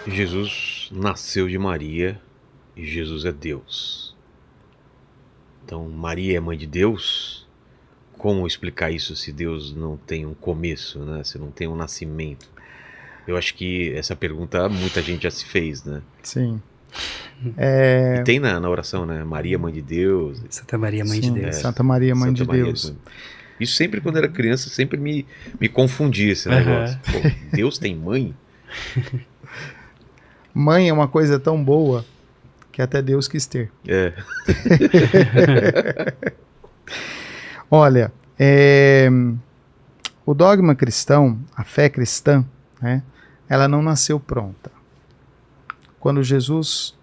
Jesus nasceu de Maria e Jesus é Deus. Então, Maria é mãe de Deus? Como explicar isso se Deus não tem um começo, né? Se não tem um nascimento? Eu acho que essa pergunta muita gente já se fez, né? Sim. E tem na oração, né? Maria, mãe de Deus. Santa Maria, Mãe de Sim, Deus. Santa Maria, Mãe Santa de Maria, Deus. Isso sempre quando era criança, sempre me confundia esse negócio. Pô, Deus tem mãe? Mãe é uma coisa tão boa que até Deus quis ter. É. Olha, o dogma cristão, a fé cristã, né, ela não nasceu pronta. Quando Jesus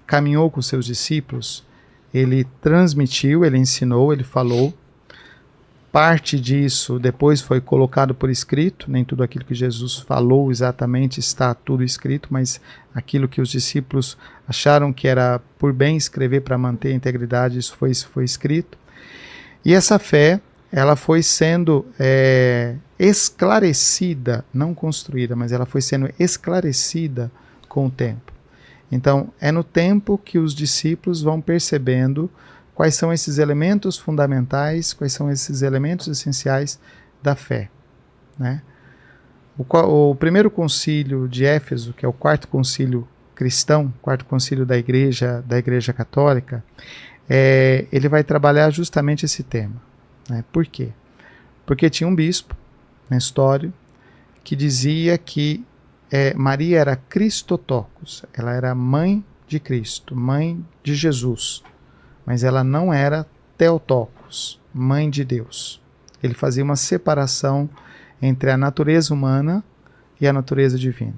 caminhou com seus discípulos, ele transmitiu, ele ensinou, ele falou. Parte disso depois foi colocado por escrito, nem tudo aquilo que Jesus falou exatamente está tudo escrito, mas aquilo que os discípulos acharam que era por bem escrever para manter a integridade, isso foi escrito. E essa fé, ela foi sendo esclarecida, não construída, mas ela foi sendo esclarecida com o tempo. Então, é no tempo que os discípulos vão percebendo quais são esses elementos fundamentais, quais são esses elementos essenciais da fé, né? O primeiro concílio de Éfeso, que é o quarto concílio cristão, quarto concílio da Igreja Católica, ele vai trabalhar justamente esse tema, né? Por quê? Porque tinha um bispo, Nestório, que dizia que Maria era Christotokos, ela era mãe de Cristo, mãe de Jesus, mas ela não era Theotokos, mãe de Deus. Ele fazia uma separação entre a natureza humana e a natureza divina.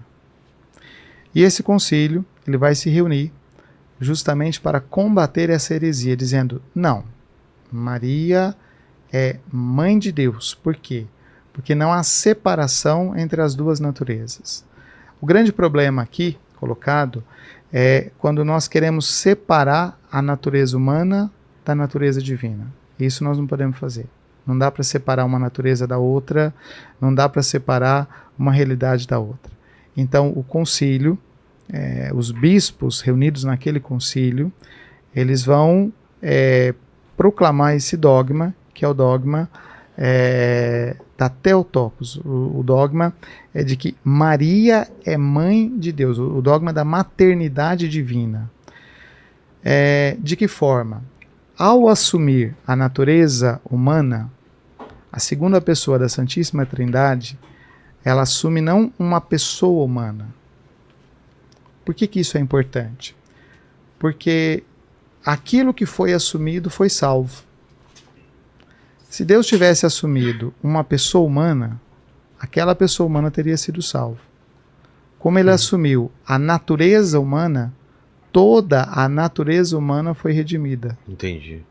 E esse concílio, ele vai se reunir justamente para combater essa heresia, dizendo, não, Maria é mãe de Deus. Por quê? Porque não há separação entre as duas naturezas. O grande problema aqui, colocado, é quando nós queremos separar a natureza humana da natureza divina. Isso nós não podemos fazer. Não dá para separar uma natureza da outra, não dá para separar uma realidade da outra. Então, o concílio, os bispos reunidos naquele concílio, eles vão proclamar esse dogma, que é o dogma da Theotokos. O dogma é de que Maria é mãe de Deus, o dogma da maternidade divina. De que forma? Ao assumir a natureza humana, a segunda pessoa da Santíssima Trindade, ela assume não uma pessoa humana. Por que isso é importante? Porque aquilo que foi assumido foi salvo. Se Deus tivesse assumido uma pessoa humana, aquela pessoa humana teria sido salva. Como ele assumiu a natureza humana, toda a natureza humana foi redimida. Entendi.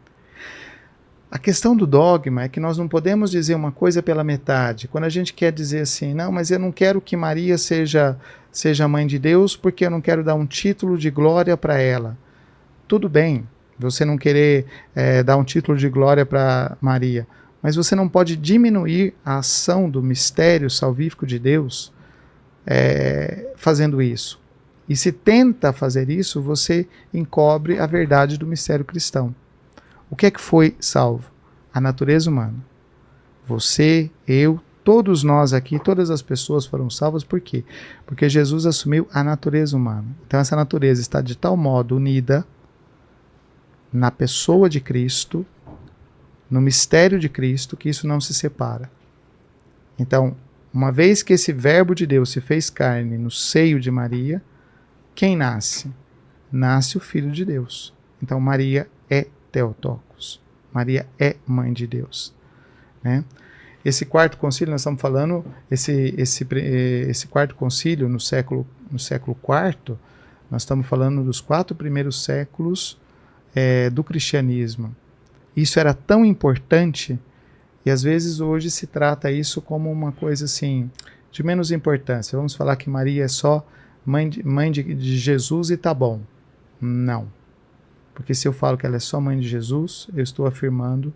A questão do dogma é que nós não podemos dizer uma coisa pela metade. Quando a gente quer dizer assim, não, mas eu não quero que Maria seja mãe de Deus porque eu não quero dar um título de glória para ela. Tudo bem, você não querer dar um título de glória para Maria, mas você não pode diminuir a ação do mistério salvífico de Deus fazendo isso. E se tenta fazer isso, você encobre a verdade do mistério cristão. O que é que foi salvo? A natureza humana. Você, eu, todos nós aqui, todas as pessoas foram salvas por quê? Porque Jesus assumiu a natureza humana. Então essa natureza está de tal modo unida na pessoa de Cristo, no mistério de Cristo, que isso não se separa. Então, uma vez que esse verbo de Deus se fez carne no seio de Maria, quem nasce? Nasce o Filho de Deus. Então Maria é Theotokos. Maria é mãe de Deus. Né? Esse quarto concílio, nós estamos falando, esse quarto concílio no século IV, nós estamos falando dos 4 primeiros séculos do cristianismo. Isso era tão importante e às vezes hoje se trata isso como uma coisa assim de menos importância. Vamos falar que Maria é só mãe de Jesus e tá bom. Não. Porque se eu falo que ela é só mãe de Jesus, eu estou afirmando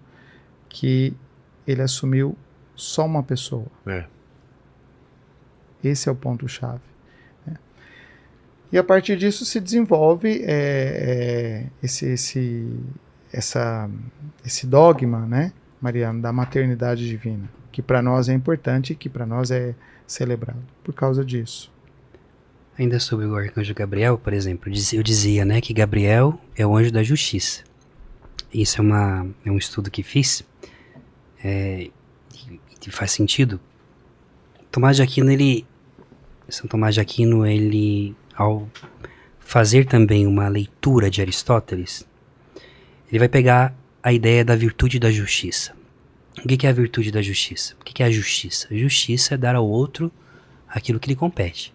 que ele assumiu só uma pessoa. Esse é o ponto-chave. E a partir disso se desenvolve esse dogma, né, Mariana, da maternidade divina, que para nós é importante e que para nós é celebrado por causa disso. Ainda sobre o arcanjo Gabriel, por exemplo, eu dizia, né, que Gabriel é o anjo da justiça. Isso é um estudo que fiz, e faz sentido. São Tomás de Aquino, ele, ao fazer também uma leitura de Aristóteles, ele vai pegar a ideia da virtude da justiça. O que é a virtude da justiça? O que é a justiça? A justiça é dar ao outro aquilo que lhe compete.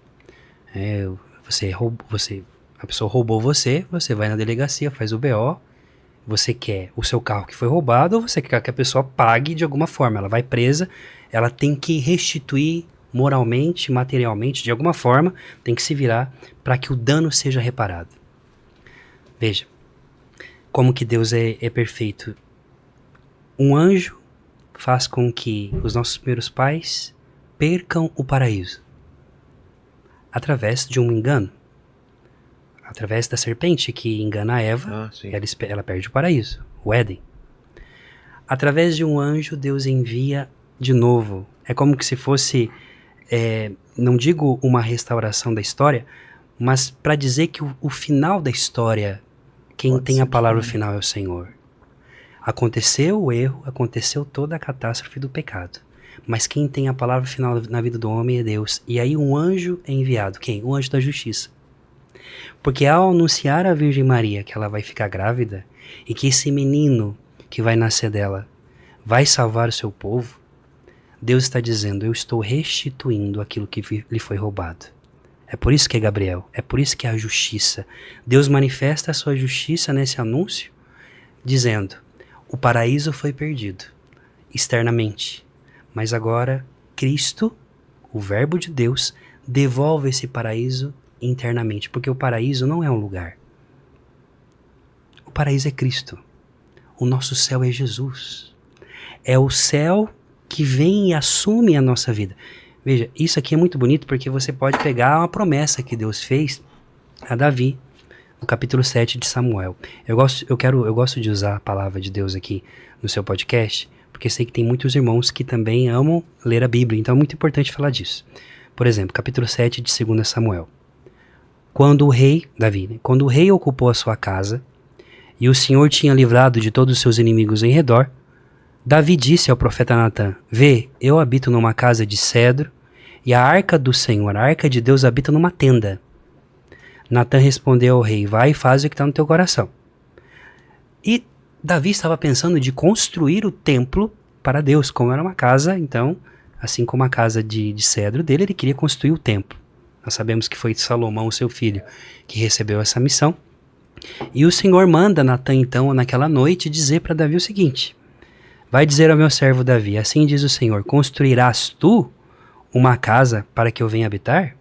A pessoa roubou você vai na delegacia, faz o BO, você quer o seu carro que foi roubado, ou você quer que a pessoa pague de alguma forma. Ela vai presa, ela tem que restituir moralmente, materialmente, de alguma forma, tem que se virar para que o dano seja reparado. Veja, como que Deus é perfeito. Um anjo faz com que os nossos primeiros pais percam o paraíso através de um engano. Através da serpente que engana a Eva, ela perde o paraíso, o Éden. Através de um anjo, Deus envia de novo. É como que se fosse, não digo uma restauração da história, mas para dizer que o final da história, quem tem a palavra final é o Senhor. Aconteceu o erro, aconteceu toda a catástrofe do pecado. Mas quem tem a palavra final na vida do homem é Deus. E aí um anjo é enviado. Quem? O anjo da justiça. Porque ao anunciar à Virgem Maria que ela vai ficar grávida e que esse menino que vai nascer dela vai salvar o seu povo, Deus está dizendo, eu estou restituindo aquilo que lhe foi roubado. É por isso que é Gabriel, é por isso que é a justiça. Deus manifesta a sua justiça nesse anúncio, dizendo, o paraíso foi perdido, externamente, mas agora Cristo, o Verbo de Deus, devolve esse paraíso internamente, porque o paraíso não é um lugar. O paraíso é Cristo. O nosso céu é Jesus. É o céu que vem e assume a nossa vida. Veja, isso aqui é muito bonito porque você pode pegar uma promessa que Deus fez a Davi, no capítulo 7 de Samuel. Eu gosto de usar a palavra de Deus aqui no seu podcast, porque sei que tem muitos irmãos que também amam ler a Bíblia, então é muito importante falar disso. Por exemplo, capítulo 7 de 2 Samuel. Quando o rei ocupou a sua casa, e o Senhor tinha livrado de todos os seus inimigos em redor, Davi disse ao profeta Natã, vê, eu habito numa casa de cedro, e a arca do Senhor, a arca de Deus, habita numa tenda. Natã respondeu ao rei, vai e faz o que está no teu coração. E Davi estava pensando de construir o templo para Deus, como era uma casa, então, assim como a casa de cedro dele, ele queria construir o templo. Nós sabemos que foi Salomão, seu filho, que recebeu essa missão. E o Senhor manda Natã, então, naquela noite, dizer para Davi o seguinte, vai dizer ao meu servo Davi, assim diz o Senhor, construirás tu uma casa para que eu venha habitar?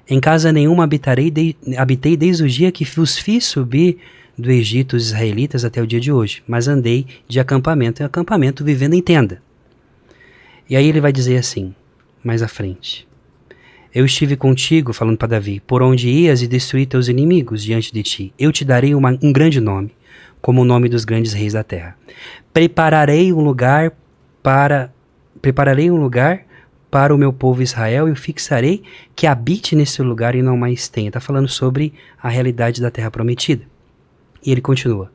Em casa nenhuma habitei desde o dia que vos fiz subir do Egito os israelitas até o dia de hoje, mas andei de acampamento em acampamento, vivendo em tenda. E aí ele vai dizer assim, mais à frente, eu estive contigo, falando para Davi, por onde ias e destruí teus inimigos diante de ti. Eu te darei um grande nome, como o nome dos grandes reis da terra. Prepararei um lugar para o meu povo Israel e o fixarei que habite nesse lugar e não mais tenha. Está falando sobre a realidade da terra prometida. E ele continua.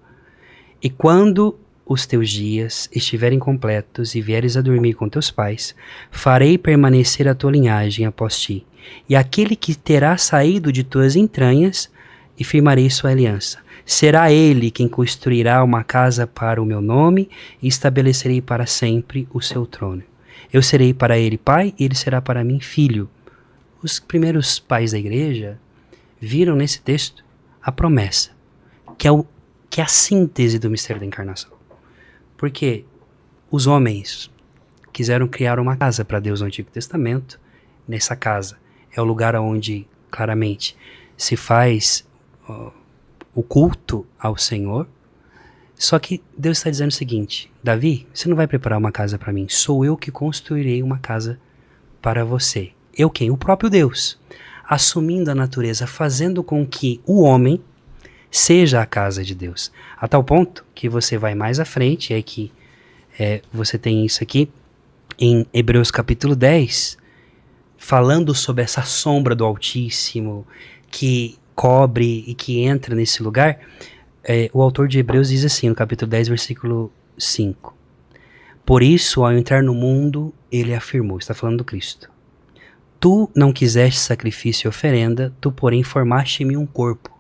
E quando os teus dias estiverem completos e vieres a dormir com teus pais, farei permanecer a tua linhagem após ti, e aquele que terá saído de tuas entranhas, e firmarei sua aliança. Será ele quem construirá uma casa para o meu nome, e estabelecerei para sempre o seu trono. Eu serei para ele pai, e ele será para mim filho. Os primeiros pais da igreja viram nesse texto a promessa, que é a síntese do mistério da encarnação. Porque os homens quiseram criar uma casa para Deus no Antigo Testamento. Nessa casa é o lugar onde claramente se faz o culto ao Senhor. Só que Deus está dizendo o seguinte, Davi, você não vai preparar uma casa para mim, sou eu que construirei uma casa para você. Eu quem? O próprio Deus. assumindo a natureza, fazendo com que o homem seja a casa de Deus. A tal ponto que você vai mais à frente, é que você tem isso aqui em Hebreus capítulo 10, falando sobre essa sombra do Altíssimo que cobre e que entra nesse lugar. O autor de Hebreus diz assim, no capítulo 10, versículo 5: por isso, ao entrar no mundo, ele afirmou, está falando do Cristo: tu não quiseste sacrifício e oferenda, tu porém formaste em mim um corpo.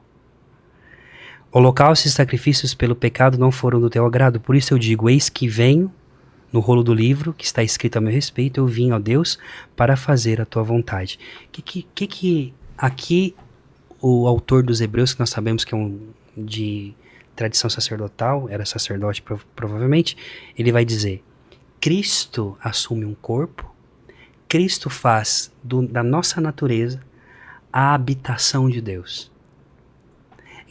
Holocaustos e sacrifícios pelo pecado não foram do teu agrado, por isso eu digo, eis que venho, no rolo do livro, que está escrito a meu respeito, eu vim, ó Deus, para fazer a tua vontade. Que aqui o autor dos Hebreus, que nós sabemos que é de tradição sacerdotal, era sacerdote provavelmente, ele vai dizer: Cristo assume um corpo, Cristo faz da nossa natureza a habitação de Deus.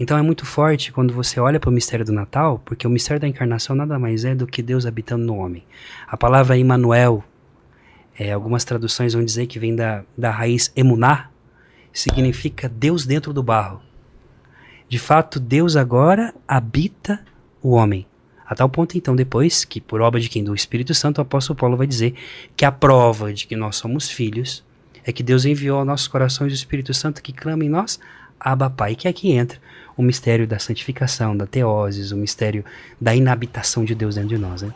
Então é muito forte quando você olha para o mistério do Natal, porque o mistério da encarnação nada mais é do que Deus habitando no homem. A palavra Emmanuel, algumas traduções vão dizer que vem da raiz emuná, significa Deus dentro do barro. De fato, Deus agora habita o homem. A tal ponto, então, depois, que por obra de quem? Do Espírito Santo, o apóstolo Paulo vai dizer que a prova de que nós somos filhos é que Deus enviou aos nossos corações o Espírito Santo que clama em nós, Abba Pai, que aqui entra o mistério da santificação, da teoses, o mistério da inabitação de Deus dentro de nós, né?